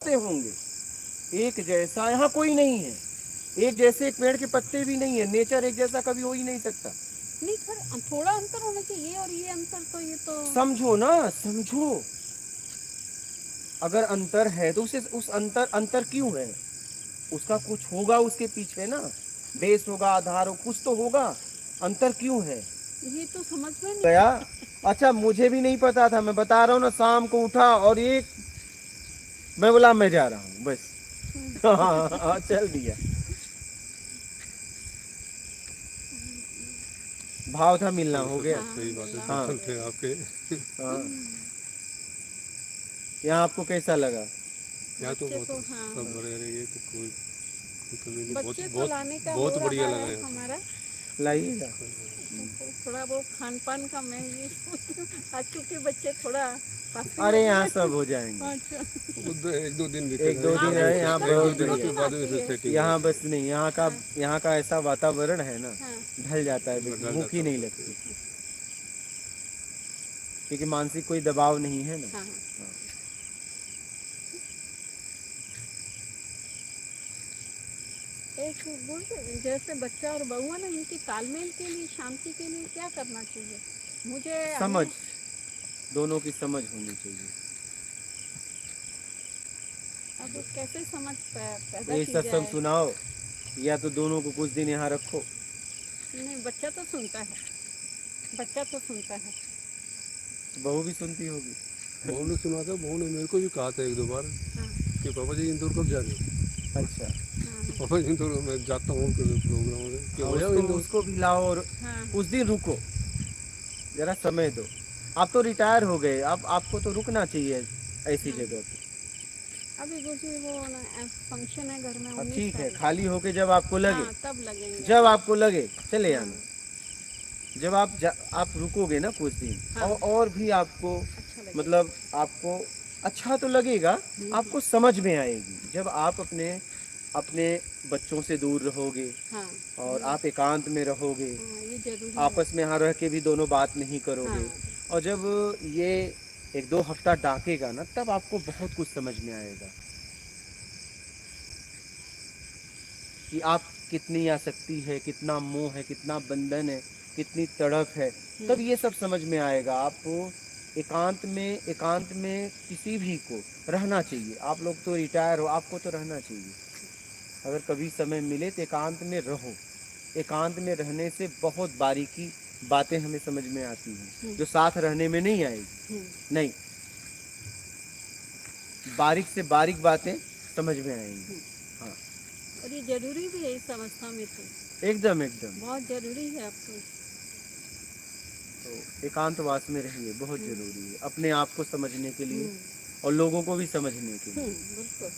से होंगे, एक जैसा यहाँ कोई नहीं है। एक जैसे एक पेड़ के पत्ते भी नहीं है। नेचर एक जैसा कभी हो ही नहीं सकता। नहीं, थोड़ा अंतर होना चाहिए, और ये अंतर तो ये तो समझो ना, समझो। अगर अंतर है तो उसे उस अंतर क्यों है? उसका कुछ होगा उसके पीछे ना, बेस होगा, आधार हो, कुछ तो होगा। अंतर क्यों है? ये तो समझ में नहीं गया। अच्छा, मुझे भी नहीं पता था, मैं बता रहा हूँ ना। शाम को उठा और एक मैं बोला मैं जा रहा हूँ बस। हाँ, चल दिया। भाव था, मिलना हो गया। सही बात है, हाँ दर्शन थे आपके। हाँ। यहाँ आपको कैसा लगा? यहाँ तो बच्चे बहुत को, हाँ, सब बड़े रहे, तो कोई कमी नहीं। बहुत बच्चे को बहुत लाने का बहुत हो बढ़िया रहा लगा है यहाँ हमारा। लाइएगा। तो थोड़ा वो खान पान का मैं ये सोचती हूँ, आजकल के बच्चे थोड़ा फास्टिंग अरे वगैरह यहाँ सब हो जाएंगे। अच्छा, तो एक दो दिन भी एक दो हाँ दिन मैं रहे इसलिए यहाँ, कह एक रही दो बहुत हूँ, एक दिन दो उसके बढ़िया। दिन बाद में आती सब है। सेटिंग हो यहाँ जाती बस नहीं, यहाँ का ऐसा वातावरण है ना, हाँ, ढल जाता है, है, बेटी डर भूख ही जाता नहीं हूँ। लगती। क्योंकि मानसिक कोई दबाव नहीं है ना। हाँ, एक गुण जैसे बच्चा और बहू है ना, इनकी तालमेल के लिए, शांति के लिए क्या करना चाहिए? मुझे समझ, हमें दोनों की समझ होनी चाहिए। अब कैसे समझ पैदा ये की सत्संग जाए? सुनाओ, या तो दोनों को कुछ दिन यहाँ रखो। नहीं, बच्चा तो सुनता है, बच्चा तो सुनता है। बहू भी सुनती होगी। बहू ने सुना था, बहू ने मेरे को भी कहा था एक दो बार हाँ, कि पापा जी इंदौर कब जा रहे हो। अच्छा। हाँ, पापा जी इंदौर मैं जाता हूँ प्रोग्राम में, कि हाँ, हो जाओ इंदौर। उसको भी लाओ और हाँ, कुछ दिन रुको, जरा समय दो। आप तो रिटायर हो गए, अब आपको तो रुकना चाहिए ऐसी हाँ। जगह पे। अभी गुरुजी वो फंक्शन है घर में अब 19 ठीक है, तारीख खाली को। होके जब आपको लगे, हाँ, तब लगेंगे। जब आपको लगे चले हाँ, आना। जब आप रुकोगे ना कुछ दिन, हाँ, और भी आपको, अच्छा लगेगा। मतलब आपको अच्छा तो लगेगा, आपको समझ में आएगी। जब आप अपने अपने बच्चों से दूर रहोगे हाँ, और आप एकांत में रहोगे, हाँ, ये जरूरी है। आपस में यहाँ रह के भी दोनों बात नहीं हाँ, करोगे, और जब ये एक दो हफ्ता डाकेगा ना, तब आपको बहुत कुछ समझ में आएगा कि आप कितनी आसक्ति है, कितना मोह है, कितना बंधन है, कितनी तड़प है। तब ये सब समझ में आएगा। आपको एकांत में किसी भी को रहना चाहिए। आप लोग तो रिटायर हो, आपको तो रहना चाहिए। अगर कभी समय मिले तो एकांत में रहो। एकांत में रहने से बहुत बारीकी बातें हमें समझ में आती हैं, जो साथ रहने में नहीं आएगी। नहीं, बारीक से बारीक बातें समझ में आएंगी। हाँ, और ये जरूरी भी है इस अवस्था में, तो एकदम एकदम। बहुत जरूरी है अब तो। तो एकांतवास में रहिए, बहुत जरूरी है अपने आप को समझने के लिए और लोगों को भी समझने के लिए। बिल्कुल।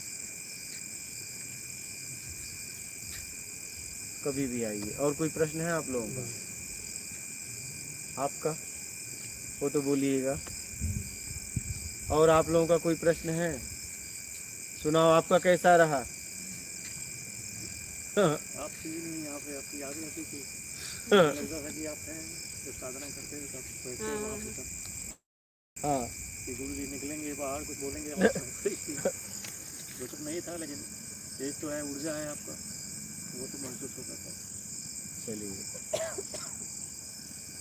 कभी भी आइए। और कोई प्रश्न है आप लोगों का? आपका वो तो बोलिएगा। और आप लोगों का कोई प्रश्न है? सुनाओ, आपका कैसा रहा? आप थी नहीं यहाँ पे, आपकी याद होती थी, लगता था कि आप हैं, जब साधना करते थे तब बैठते हो वहाँ पे, तब हाँ, कि गुरु जी निकलेंगे बाहर, कुछ बोलेंगे हमारे साथ। वो सब नहीं था, लेकिन तेज तो है, ऊर्जा है आपका, वो तो महसूस होता था। चलिए,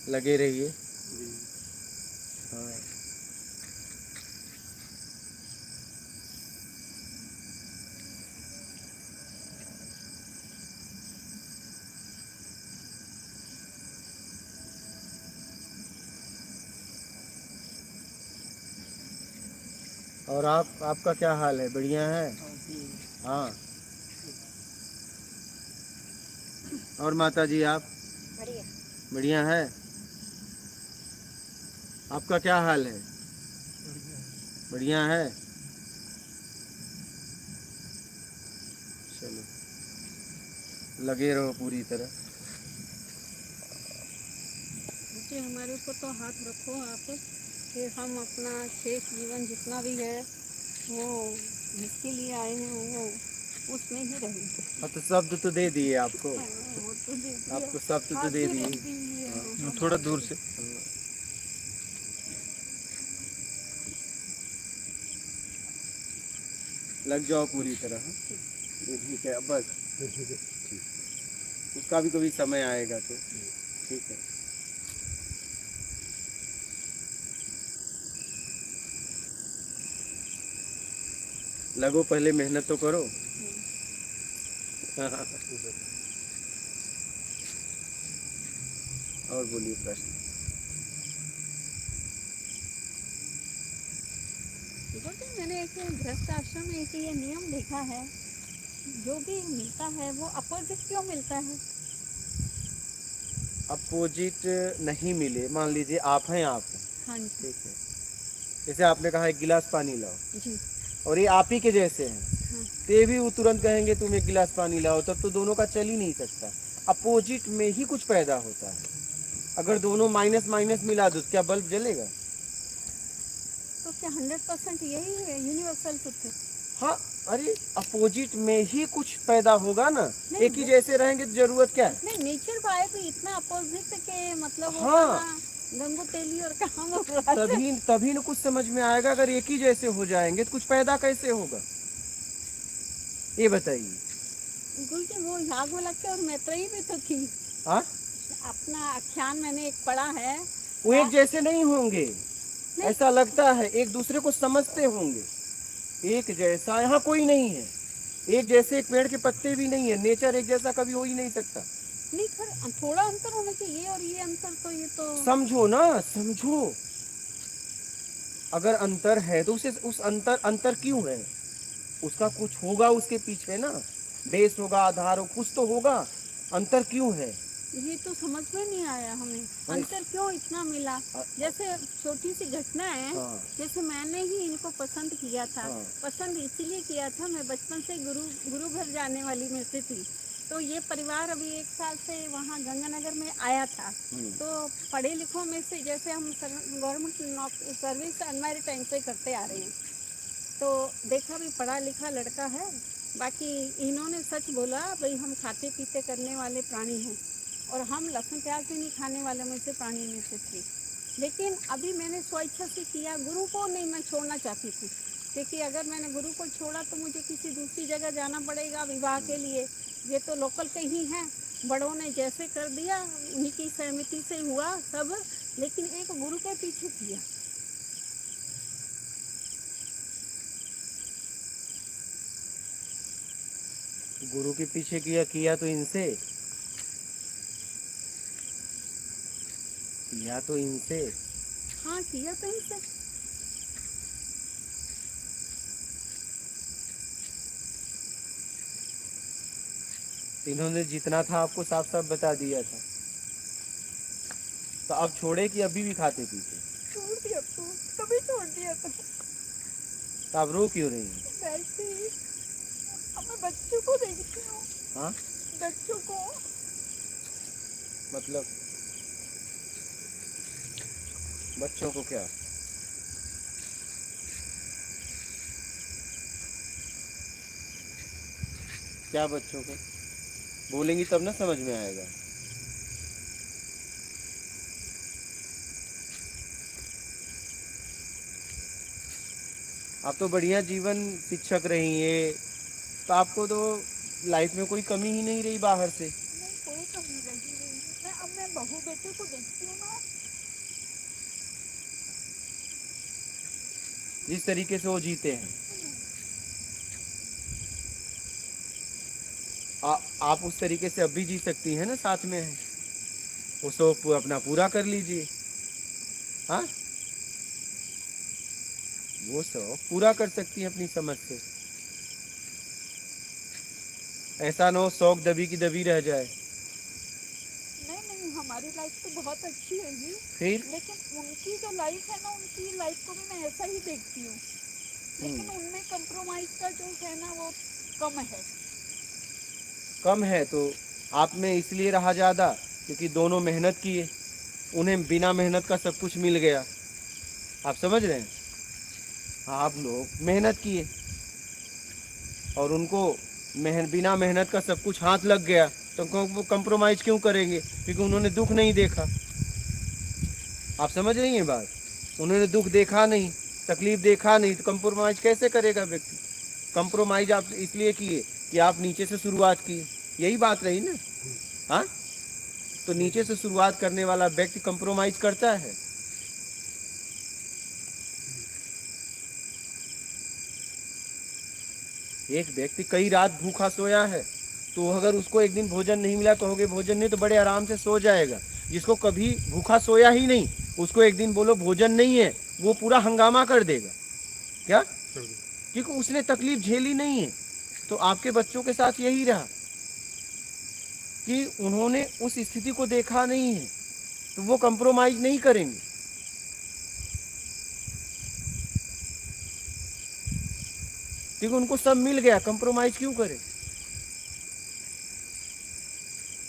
लगे रहिए। जी। हाँ, और आपका क्या हाल है? बढ़िया है? हाँ। और माता जी आप? बढ़िया। बढ़िया है। आपका क्या हाल है? बढ़िया है। चलो, लगे रहो पूरी तरह। जी, हमारे ऊपर तो हाथ रखो आप, कि हम अपना शेष जीवन जितना भी है वो जिसके लिए आए हैं वो उसमें ही रहेंगे। हाँ, तो शब्द तो दे दिए आपको। वो तो दे दिया, आपको शब्द तो हाथ दे में दिए। रख दीजिए। थोड़ा दूर से। लग जाओ पूरी तरह। ये ठीक है, अब बस ठीक है। उसका भी कभी समय आएगा तो ठीक है। लगो, पहले मेहनत तो करो। और बोलिए प्रश्न। बोलते मैंने एक गृहस्थ आश्रम में एक ये नियम देखा है, जो भी मिलता है वो अपोजिट क्यों मिलता है? अपोजिट नहीं मिले, मान लीजिए आप हैं, आप हैं, हाँ जी। ठीक है, जैसे आपने कहा एक गिलास पानी लाओ जी। और ये आप ही के जैसे हैं, हाँ। तो ये भी वो तुरंत कहेंगे तुम एक गिलास पानी लाओ, तब तो दोनों का चल ही नहीं सकता। अपोजिट में ही कुछ पैदा होता है। अगर दोनों माइनस माइनस मिला दो, क्या बल्ब जलेगा? तो क्या 100% यही है यूनिवर्सल सत्य? हाँ, अरे अपोजिट में ही कुछ पैदा होगा ना। नहीं, एक ही जैसे रहेंगे तो जरूरत क्या है? नहीं, नेचर बाय भी इतना अपोजिट के मतलब वो हाँ। कहाँ गंगू तेली और कहाँ वो राजा। तभी न कुछ समझ में आएगा। अगर एक ही जैसे हो जाएंगे तो कुछ पैदा कैसे होगा, ये बताइए। गुरु जी वो याज्ञवल्क्य और मैत्रेयी भी तो थी। हाँ, अपना आख्यान मैंने एक पढ़ा है। वो एक जैसे नहीं होंगे, ऐसा लगता है। एक दूसरे को समझते होंगे। एक जैसा यहाँ कोई नहीं है। एक जैसे एक पेड़ के पत्ते भी नहीं है। नेचर एक जैसा कभी हो ही नहीं सकता। नहीं, पर थोड़ा अंतर होना चाहिए, और ये अंतर तो ये तो समझो ना, समझो। अगर अंतर है तो उसे उस अंतर क्यों है? उसका कुछ होगा उसके पीछे ना, बेस होगा, आधार हो, कुछ तो होगा। अंतर क्यों है? ये तो समझ में नहीं आया हमें, अंतर क्यों इतना मिला। जैसे छोटी सी घटना है, हाँ। जैसे मैंने ही इनको पसंद किया था। हाँ। पसंद इसलिए किया था, मैं बचपन से गुरु घर जाने वाली में से थी। तो ये परिवार अभी 1 साल से वहाँ गंगानगर में आया था। तो पढ़े लिखों में से, जैसे हम गवर्नमेंट सर्विस अनमैरिड टाइम से करते आ रहे हैं, तो देखा भी पढ़ा लिखा लड़का है। बाकी इन्होंने सच बोला, भाई हम खाते पीते करने वाले प्राणी हैं, और हम लहसुन प्याज भी नहीं खाने वाले में से प्राणी में से थे। लेकिन अभी मैंने स्वेच्छा से किया, गुरु को नहीं मैं छोड़ना चाहती थी, क्योंकि अगर मैंने गुरु को छोड़ा तो मुझे किसी दूसरी जगह जाना पड़ेगा विवाह के लिए। ये तो लोकल के ही हैं, बड़ों ने जैसे कर दिया उन्हीं की सहमति से हुआ सब, लेकिन एक गुरु के पीछे किया। गुरु के पीछे किया तो इनसे हाँ, किया तो इनसे। इन्होंने जितना था आपको साफ साफ बता दिया था। तो अब छोड़े कि अभी भी खाते पीते? छोड़ दिया तो, कभी छोड़ दिया तो आप रो क्यों रही हैं? वैसे ही अब मैं बच्चों को देखती हूँ। हाँ, बच्चों को मतलब बच्चों को क्या? क्या बच्चों को बोलेंगी तब ना समझ में आएगा। आप तो बढ़िया जीवन शिक्षक रही है, तो आपको तो लाइफ में कोई कमी ही नहीं रही बाहर से। नहीं, कोई कमी नहीं रही। अब मैं बहू बेटे को देखती हूँ ना, जिस तरीके से वो जीते हैं, आप उस तरीके से अब भी जी सकती हैं ना, साथ में है वो सब अपना पूरा कर लीजिए। हाँ, वो सब पूरा कर सकती हैं अपनी समझ से। ऐसा ना हो शौक दबी की दबी रह जाए। नहीं, हमारी लाइफ तो बहुत अच्छी है जी। फिर लेकिन उनकी जो लाइफ है ना, उनकी लाइफ को भी मैं ऐसा ही देखती हूँ, लेकिन उनमें कंप्रोमाइज का जो है ना वो कम है तो आप में इसलिए रहा ज़्यादा क्योंकि दोनों मेहनत किए, उन्हें बिना मेहनत का सब कुछ मिल गया। आप समझ रहे हैं? आप लोग मेहनत किए और उनको बिना मेहनत का सब कुछ हाथ लग गया, तो वो कंप्रोमाइज क्यों करेंगे? क्योंकि उन्होंने दुख नहीं देखा। आप समझ रही हैं बात? उन्होंने दुख देखा नहीं, तकलीफ देखा नहीं, तो कंप्रोमाइज कैसे करेगा व्यक्ति? कंप्रोमाइज आप इसलिए किए कि आप नीचे से शुरुआत की, यही बात रही ना। हाँ, तो नीचे से शुरुआत करने वाला व्यक्ति कंप्रोमाइज करता है। एक व्यक्ति कई रात भूखा सोया है, तो अगर उसको एक दिन भोजन नहीं मिला, कहोगे भोजन नहीं, तो बड़े आराम से सो जाएगा। जिसको कभी भूखा सोया ही नहीं, उसको एक दिन बोलो भोजन नहीं है, वो पूरा हंगामा कर देगा। क्या? क्योंकि उसने तकलीफ झेली नहीं है। तो आपके बच्चों के साथ यही रहा कि उन्होंने उस स्थिति को देखा नहीं है, तो वो कंप्रोमाइज नहीं करेंगे। क्योंकि उनको सब मिल गया, कंप्रोमाइज क्यों करें?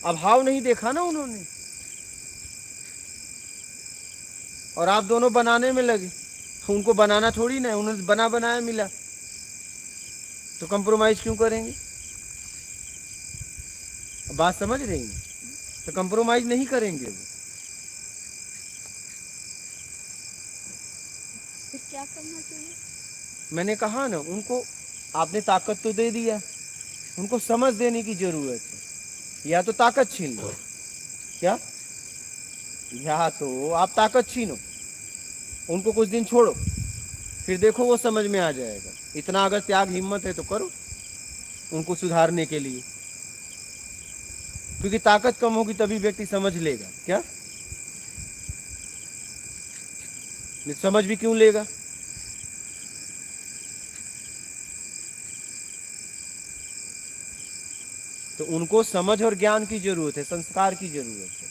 अभाव नहीं देखा ना उन्होंने। और आप दोनों बनाने में लगे, तो उनको बनाना थोड़ी ना है, उन्हें बना बनाया मिला, तो कंप्रोमाइज क्यों करेंगे? बात समझ रही हैं? तो कंप्रोमाइज नहीं करेंगे वो। फिर क्या करना चाहिए? मैंने कहा ना, उनको आपने ताकत तो दे दिया, उनको समझ देने की जरूरत है। या तो ताकत छीन लो, क्या? या तो आप ताकत छीनो, उनको कुछ दिन छोड़ो, फिर देखो वो समझ में आ जाएगा। इतना अगर त्याग हिम्मत है तो करो उनको सुधारने के लिए। क्योंकि ताकत कम होगी तभी व्यक्ति समझ लेगा। क्या? नहीं समझ भी क्यों लेगा? तो उनको समझ और ज्ञान की जरूरत है, संस्कार की जरूरत है।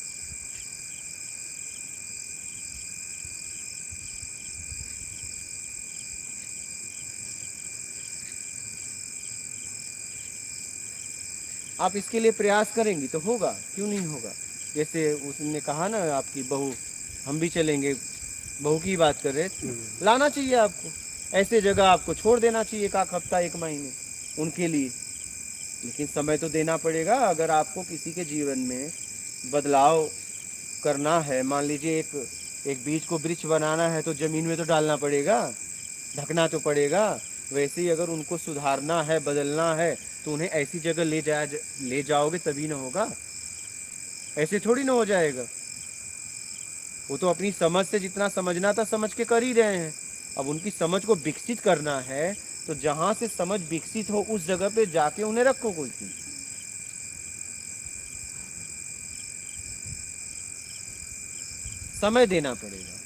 आप इसके लिए प्रयास करेंगी तो होगा, क्यों नहीं होगा? जैसे उसने कहा ना आपकी बहू, हम भी चलेंगे, बहू की बात कर रहे थे, लाना चाहिए आपको ऐसे जगह, आपको छोड़ देना चाहिए एक आध हफ्ता, एक महीने उनके लिए। लेकिन समय तो देना पड़ेगा। अगर आपको किसी के जीवन में बदलाव करना है, मान लीजिए एक बीज को वृक्ष बनाना है, तो जमीन में तो डालना पड़ेगा, ढकना तो पड़ेगा। वैसे ही अगर उनको सुधारना है, बदलना है, तो उन्हें ऐसी जगह ले जाओगे तभी ना होगा, ऐसे थोड़ी ना हो जाएगा। वो तो अपनी समझ से जितना समझना था समझ के कर ही रहे हैं। अब उनकी समझ को विकसित करना है, तो जहां से समझ विकसित हो उस जगह पे जाके उन्हें रखो कुछ दिन। समय देना पड़ेगा।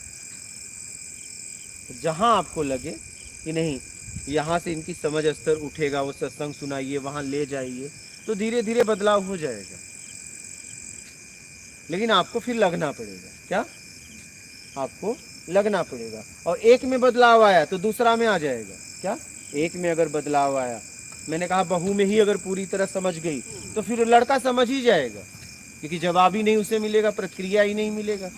जहां आपको लगे कि नहीं, यहाँ से इनकी समझ स्तर उठेगा, वो सत्संग सुनाइए, वहां ले जाइए, तो धीरे धीरे बदलाव हो जाएगा। लेकिन आपको फिर लगना पड़ेगा। क्या? आपको लगना पड़ेगा। और एक में बदलाव आया तो दूसरा में आ जाएगा। क्या? एक में अगर बदलाव आया, मैंने कहा बहू में ही अगर पूरी तरह समझ गई, तो फिर लड़का समझ ही जाएगा, क्योंकि जवाब ही नहीं उसे मिलेगा, प्रक्रिया ही नहीं मिलेगा।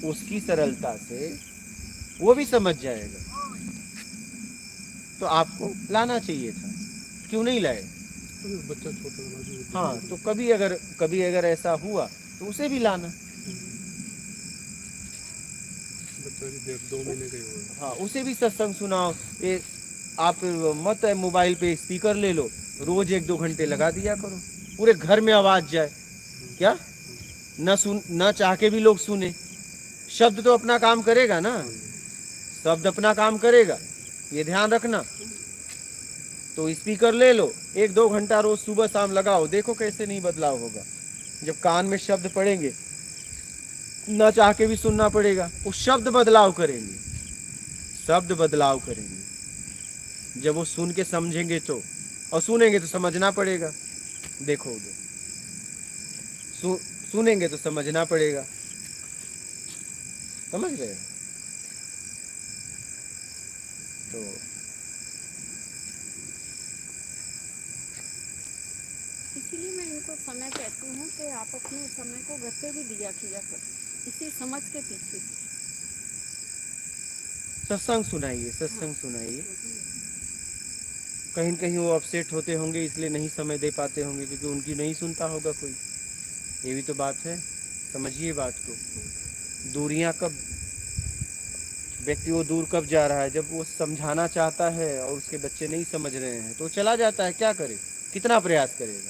उसकी सरलता से वो भी समझ जाएगा। तो आपको लाना चाहिए था, क्यों नहीं लाए? बच्चा छोटा होना चाहिए। हाँ, तो कभी अगर ऐसा हुआ तो उसे भी लाना। बच्चा भी 2 महीने का ही होगा। हाँ, उसे भी सत्संग सुनाओ। ये आप मत मोबाइल पे स्पीकर ले लो, रोज 1-2 घंटे लगा दिया करो, पूरे घर में आवाज जाए। क्या? न चाह के भी लोग सुने। शब्द तो अपना काम करेगा ना, शब्द अपना काम करेगा, ये ध्यान रखना। तो स्पीकर ले लो, 1-2 घंटा रोज सुबह शाम लगाओ, देखो कैसे नहीं बदलाव होगा। जब कान में शब्द पड़ेंगे, न चाह के भी सुनना पड़ेगा, वो शब्द बदलाव करेंगे, शब्द बदलाव करेंगे। जब वो सुन के समझेंगे तो, और सुनेंगे तो समझना पड़ेगा। देखो सुनेंगे तो समझना पड़ेगा। समझ रहे हो? तो इसीलिए मैं इनको समय कहती हूँ कि आप अपने समय को घर पे भी दिया किया करो, इसी समझ के पीछे। सत्संग सुनाइए, सत्संग सुनाइए। कहीं न कहीं वो अपसेट होते होंगे, इसलिए नहीं समय दे पाते होंगे, क्योंकि उनकी नहीं सुनता होगा कोई। ये भी तो बात है, समझिए बात को। दूरियां कब व्यक्ति वो दूर कब जा रहा है, जब वो समझाना चाहता है और उसके बच्चे नहीं समझ रहे हैं तो चला जाता है। क्या करे, कितना प्रयास करेगा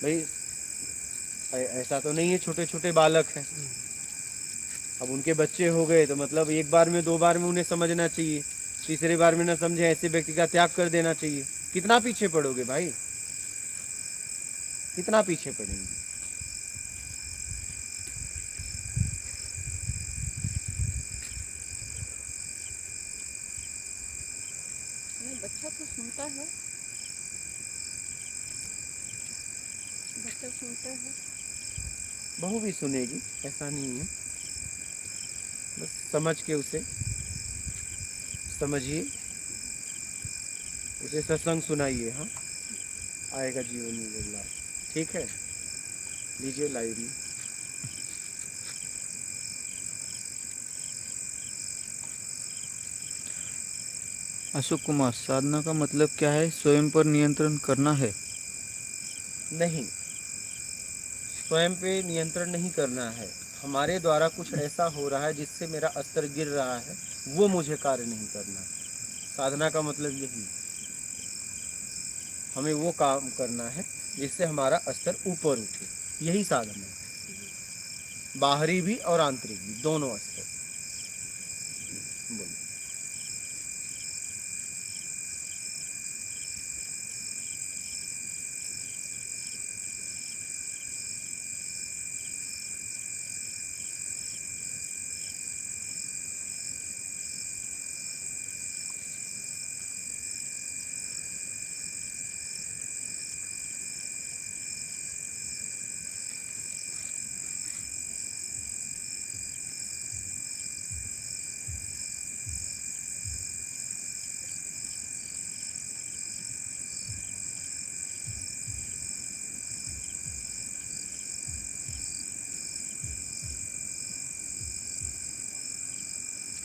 भाई। ऐसा तो नहीं है छोटे छोटे बालक हैं, अब उनके बच्चे हो गए तो मतलब एक बार में दो बार में उन्हें समझना चाहिए, तीसरे बार में ना समझे ऐसे व्यक्ति का त्याग कर देना चाहिए। कितना पीछे पड़ोगे भाई, कितना पीछे पड़ेंगे। नहीं, बच्चा तो सुनता है, बच्चा सुनता है। बहू भी सुनेगी, ऐसा नहीं है, बस समझ के उसे समझिए, उसे सत्संग सुनाइए। हाँ, आएगा जीवन में बदलाव। ठीक है, लीजिए लाइव में। अशोक कुमार, साधना का मतलब क्या है? स्वयं पर नियंत्रण करना है? नहीं, स्वयं पे नियंत्रण नहीं करना है। हमारे द्वारा कुछ ऐसा हो रहा है जिससे मेरा स्तर गिर रहा है, वो मुझे कार्य नहीं करना है। साधना का मतलब यही, हमें वो काम करना है जिससे हमारा स्तर ऊपर उठे, यही साधना है। बाहरी भी और आंतरिक भी, दोनों स्तर। बोलो।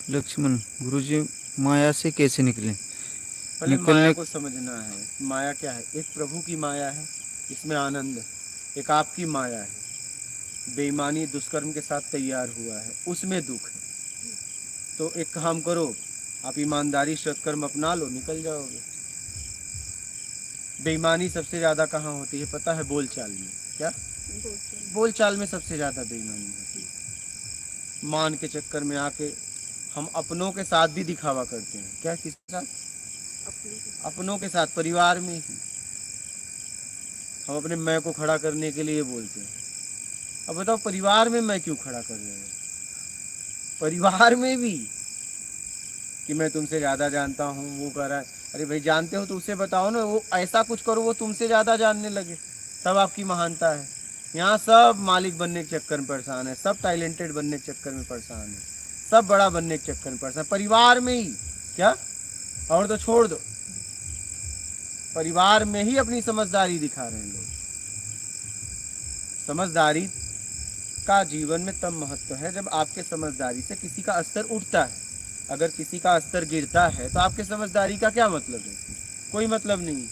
लक्ष्मण, गुरुजी माया से कैसे निकले? पहले माया को समझना है। माया क्या है? एक प्रभु की माया है, इसमें आनंद है। एक आपकी माया है, बेईमानी दुष्कर्म के साथ तैयार हुआ है, उसमें दुख है। तो एक काम करो, आप ईमानदारी सत्कर्म अपना लो, निकल जाओगे। बेईमानी सबसे ज्यादा कहाँ होती है पता है? बोलचाल में। क्या? बोलचाल में सबसे ज्यादा बेईमानी होती है। मान के चक्कर में आके हम अपनों के साथ भी दिखावा करते हैं। क्या? किसके साथ? अपनों के साथ, परिवार में ही हम अपने मैं को खड़ा करने के लिए बोलते हैं। अब बताओ, परिवार में मैं क्यों खड़ा कर रहे हैं? परिवार में भी कि मैं तुमसे ज्यादा जानता हूँ, वो कर रहा है। अरे भाई, जानते हो तो उसे बताओ ना, वो ऐसा कुछ करो वो तुमसे ज्यादा जानने लगे, तब आपकी महानता है। यहाँ सब मालिक बनने के चक्कर में परेशान है, सब टैलेंटेड बनने के चक्कर में परेशान है, सब बड़ा बनने के चक्कर में परेशान। परिवार में ही क्या, और तो छोड़ दो, परिवार में ही अपनी समझदारी दिखा रहे हैं लोग। समझदारी का जीवन में तब महत्व है जब आपके समझदारी से किसी का स्तर उठता है। अगर किसी का स्तर गिरता है तो आपके समझदारी का क्या मतलब है? कोई मतलब नहीं।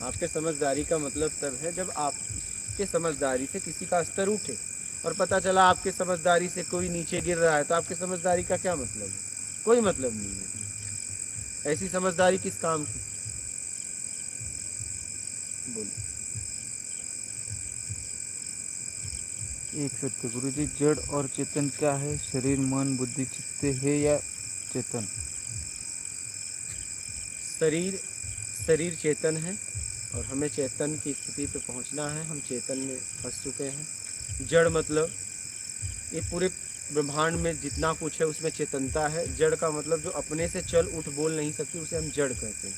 आपके समझदारी का मतलब तब है जब आपके समझदारी से किसी का स्तर उठे और पता चला आपके समझदारी से कोई नीचे गिर रहा है, तो आपके समझदारी का क्या मतलब है? कोई मतलब नहीं है। ऐसी समझदारी किस काम की? बोलो। एक सत्य गुरुजी, जड़ और चेतन क्या है? शरीर, मन, बुद्धि, चित्त है या चेतन? शरीर चेतन है और हमें चेतन की स्थिति पे पहुंचना है। हम चेतन में फंस चुके हैं। जड़ मतलब ये पूरे ब्रह्मांड में जितना कुछ है उसमें चेतनता है। जड़ का मतलब जो अपने से चल उठ बोल नहीं सकती, उसे हम जड़ कहते हैं।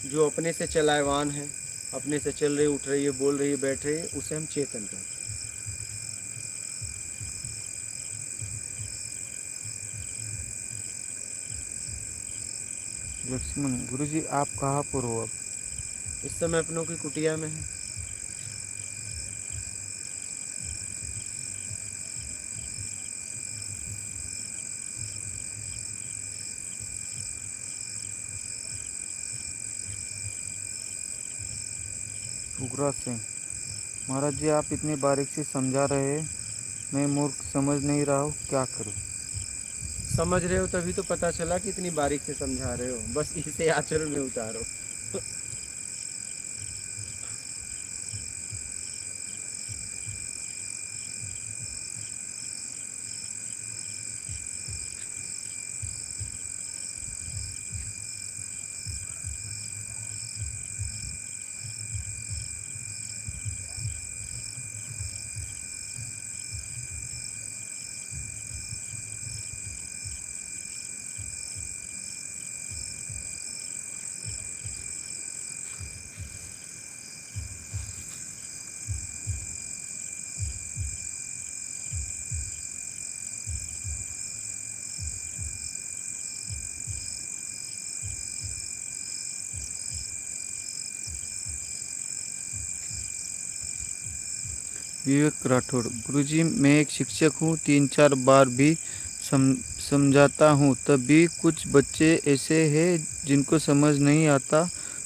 जो अपने से चलायवान है, अपने से चल रही, उठ रही है, बोल रही है, बैठ रही है, उसे हम चेतन कहते हैं। लक्ष्मण, गुरुजी आप कहाँ पर हो अब? इस समय अपनों की कुटिया में है। उग्रा सिंह, महाराज जी आप इतने बारीक से समझा रहे हैं, मैं मूर्ख समझ नहीं रहा हूँ, क्या करूँ? समझ रहे हो तभी तो पता चला कि इतनी बारीक से समझा रहे हो, बस इसे आचरण में उतारो। विवेक राठौड़, गुरुजी मैं एक शिक्षक हूँ, 3-4 बार भी समझाता हूँ, तब भी कुछ बच्चे ऐसे हैं जिनको समझ नहीं आता।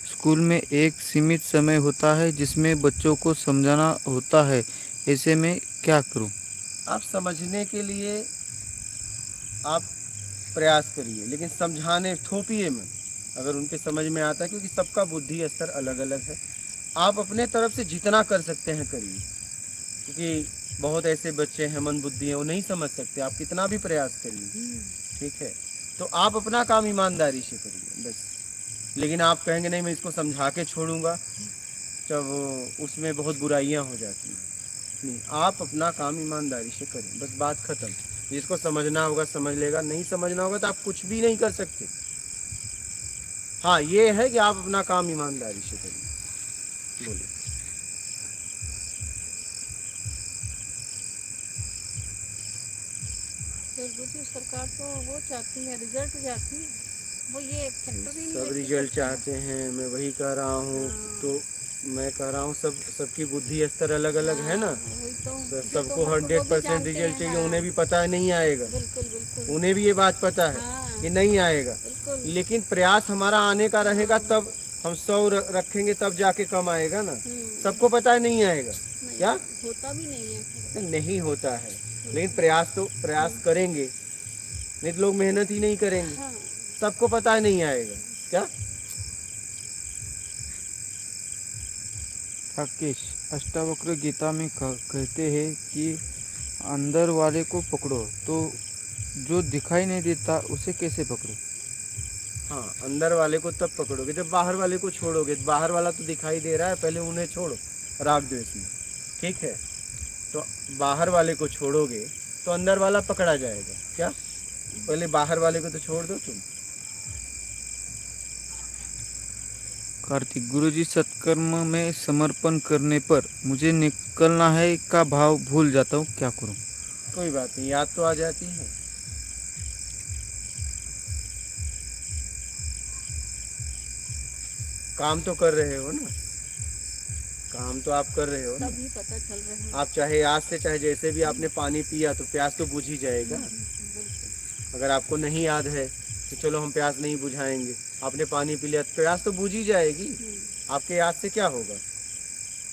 स्कूल में एक सीमित समय होता है जिसमें बच्चों को समझाना होता है, ऐसे में क्या करूँ? आप समझने के लिए आप प्रयास करिए, लेकिन समझाने थोपिए मत। अगर उनके समझ में आता है, क्योंकि सबका बुद्धि स्तर अलग अलग है, आप अपने तरफ से जितना कर सकते हैं करिए, क्योंकि बहुत ऐसे बच्चे हैं मन बुद्धि हैं, वो नहीं समझ सकते, आप कितना भी प्रयास करिए, ठीक है। तो आप अपना काम ईमानदारी से करिए बस। लेकिन आप कहेंगे नहीं मैं इसको समझा के छोड़ूंगा, जब उसमें बहुत बुराइयां हो जाती हैं। नहीं, आप अपना काम ईमानदारी से करें, बस बात खत्म। जिसको समझना होगा समझ लेगा, नहीं समझना होगा तो आप कुछ भी नहीं कर सकते। हाँ ये है कि आप अपना काम ईमानदारी से करिए। बोलिए। फिर दूसरी सरकार तो वो चाहती है, रिजल्ट चाहती है, वो ये फैक्टर ही नहीं सब लेती रिजल्ट सबका। चाहते हैं, मैं वही कह रहा हूँ। हाँ। तो मैं कह रहा हूँ सबकी बुद्धि स्तर अलग अलग है ना। वही तो जो सबको तो वो भी 100% जानते रिजल्ट हैं, चाहिए, हाँ। उन्हें भी पता है नहीं आएगा, बिल्कुल बिल्कुल। उन्हें भी ये बात पता है हाँ कि नहीं आएगा। बिल्कुल। लेकिन प्रयास हमारा आने का रहेगा, तब हम 100 रखेंगे तब जाके कम आएगा ना। सबको पता है नहीं आएगा, नहीं, क्या होता भी नहीं है। नहीं होता है, लेकिन प्रयास तो प्रयास करेंगे, नहीं तो लोग मेहनत ही नहीं करेंगे। हाँ। सबको पता है नहीं आएगा, क्या राकेश, अष्टावक्र गीता में कहते हैं कि अंदर वाले को पकड़ो, तो जो दिखाई नहीं देता उसे कैसे पकड़ो? हाँ, अंदर वाले को तब पकड़ोगे जब बाहर वाले को छोड़ोगे। बाहर वाला तो दिखाई दे रहा है, पहले उन्हें छोड़ो राग द्वेष में, ठीक है। तो बाहर वाले को छोड़ोगे तो अंदर वाला पकड़ा जाएगा, क्या पहले बाहर वाले को तो छोड़ दो तुम। कार्तिक, गुरुजी सत्कर्म में समर्पण करने पर मुझे निकलना है का भाव भूल जाता हूँ, क्या करूँ? कोई बात नहीं, याद तो आ जाती है। काम तो कर रहे हो ना, काम तो आप कर रहे हो ना। तभी पता चल रहा है। आप चाहे आज से चाहे जैसे भी आपने पानी पिया तो प्यास तो बुझ ही जाएगा। अगर आपको नहीं याद है तो चलो हम प्यास नहीं बुझाएंगे, आपने पानी पी लिया तो प्यास तो बुझ ही जाएगी। आपके याद से क्या होगा।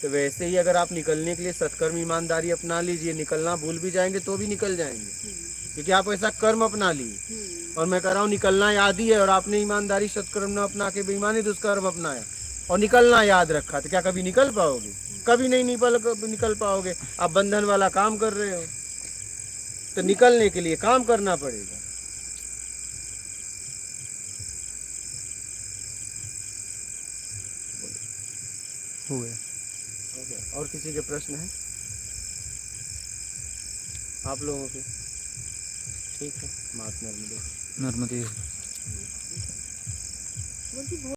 तो वैसे ही अगर आप निकलने के लिए सत्कर्म ईमानदारी अपना लीजिए, निकलना भूल भी जाएंगे तो भी निकल जाएंगे, क्योंकि आप ऐसा कर्म अपना लिए। और मैं कह रहा हूँ निकलना याद ही है, और आपने ईमानदारी सत्कर्म न अपना के बेईमानी दुष्कर्म अपनाया और निकलना याद रखा, तो क्या कभी निकल पाओगे? कभी नहीं निकल पाओगे। आप बंधन वाला काम कर रहे हो, तो निकलने के लिए काम करना पड़ेगा। हो गया। और किसी के प्रश्न है आप लोगों के? ठीक है, मात नर्मदे। नर्मदे। वो जी